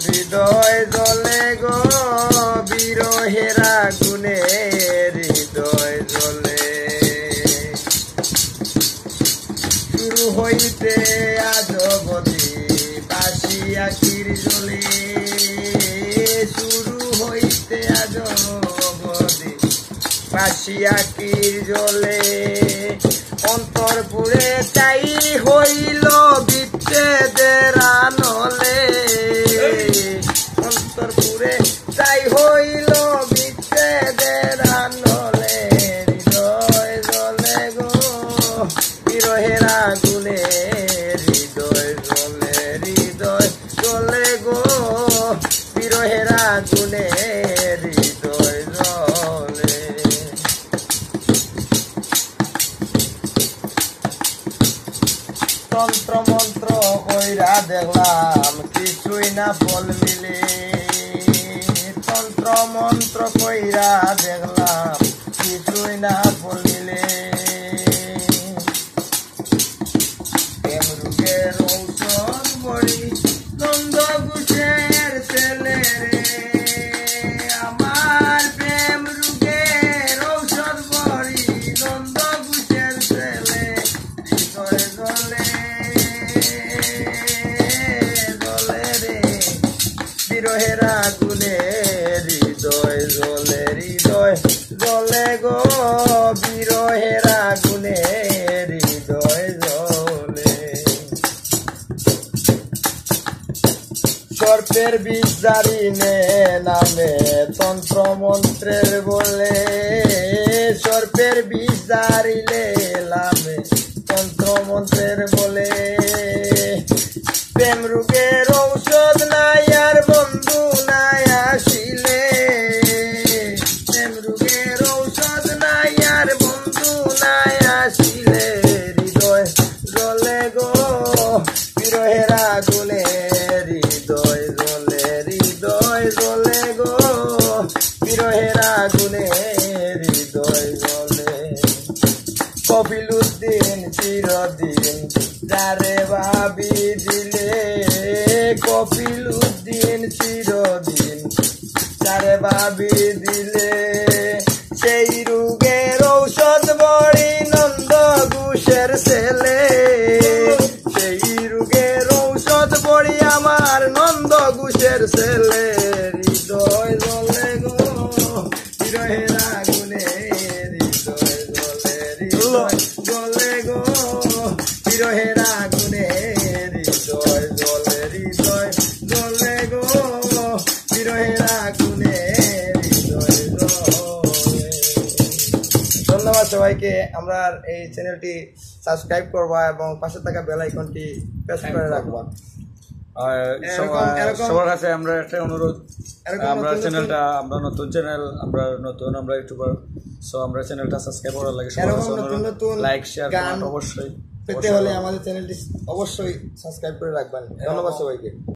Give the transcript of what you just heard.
হৃদয় জ্বলে গো বিরহের আগুনে, হৃদয় জ্বলে। শুরু হইতে আজ অবধি বাঁশি আখির জ্বলে, শুরু হইতে আজ অবধি বাঁশি আখির জ্বলে। অন্তর পুরে চাই হইল বিচ্ছেদের আনলে, অন্তর পুরে চাই হইল বিচ্ছেদের আনলে। হৃদয় জ্বলে গো বিরহের আগুনে, হৃদয় জ্বলে, হৃদয় জ্বলে গো বিরহের আগুনে, হৃদয় জ্বলে। তন্ত্র মন্ত্র কইরা দেখলাম কিছুই না ফল মিলে, তন্ত্র মন্ত্র কইরা দেখলাম কিছুই না ফল মিলে। প্রেম রোগের ঔষধ বড়ি নন্দ ঘোষের ছেলে রে, আমার প্রেম রোগের ঔষধ বড়ি নন্দ ঘোষের ছেলে। হৃদয় জ্বলে জ্বলে রে বিরহের আগুনে, হৃদয় জ্বলে, হৃদয় জ্বলে গো বিরহের আগুনে, হৃদয় জ্বলে। সর্পের বিষ জারিনে নামে তন্ত্র মন্ত্রের বলে, সর্পের বিষ জারিলে নামে তন্ত্র মন্ত্রের বলে। প্রেম রোগের ঔষধ নাই আর বন্ধু নাই আসিলে, প্রেম রোগের ঔষধ নাই আর বন্ধু নাই আসিলে। হৃদয় জ্বলে গো বিরহের আগুনে, হৃদয় জ্বলে, হৃদয় জ্বলে গো বিরহের আগুনে, হৃদয় জ্বলে। কপিলউদ্দিন চিরদিন যারে ভাবি দিলে, কপিলউদ্দিন চিরদিন যারে ভাবি দিলে। সেই রোগের ঔষধ বড়ি নন্দ ঘোষের ছেলে, সেই রোগের ঔষধ বড়ি আমার নন্দ ঘোষের ছেলে। হৃদয় জ্বলে গো বিরহের আগুনে, হৃদয় জ্বলে, হৃদয় জ্বলে গো বিরহের আগুনে, হৃদয় জ্বলে, হৃদয় জ্বলে গো বিরহের আগুনে, হৃদয় জ্বলে। ধন্যবাদ সবাইকে। আমরা এই চ্যানেলটি সাবস্ক্রাইব করবা এবং পাশে থাকা বেল আইকনটি প্রেস করে রাখবা। সবার কাছে আমরা একটা অনুরোধ, আমরা চ্যানেলটা, আমরা নতুন চ্যানেল, আমরা ইউটিউবার, সো আমরা চ্যানেলটা সাবস্ক্রাইব করার লাগে লাইক শেয়ার অবশ্যই পেতে হলে আমাদের চ্যানেলটি অবশ্যই সাবস্ক্রাইব করে রাখবেন। ধন্যবাদ সবাইকে।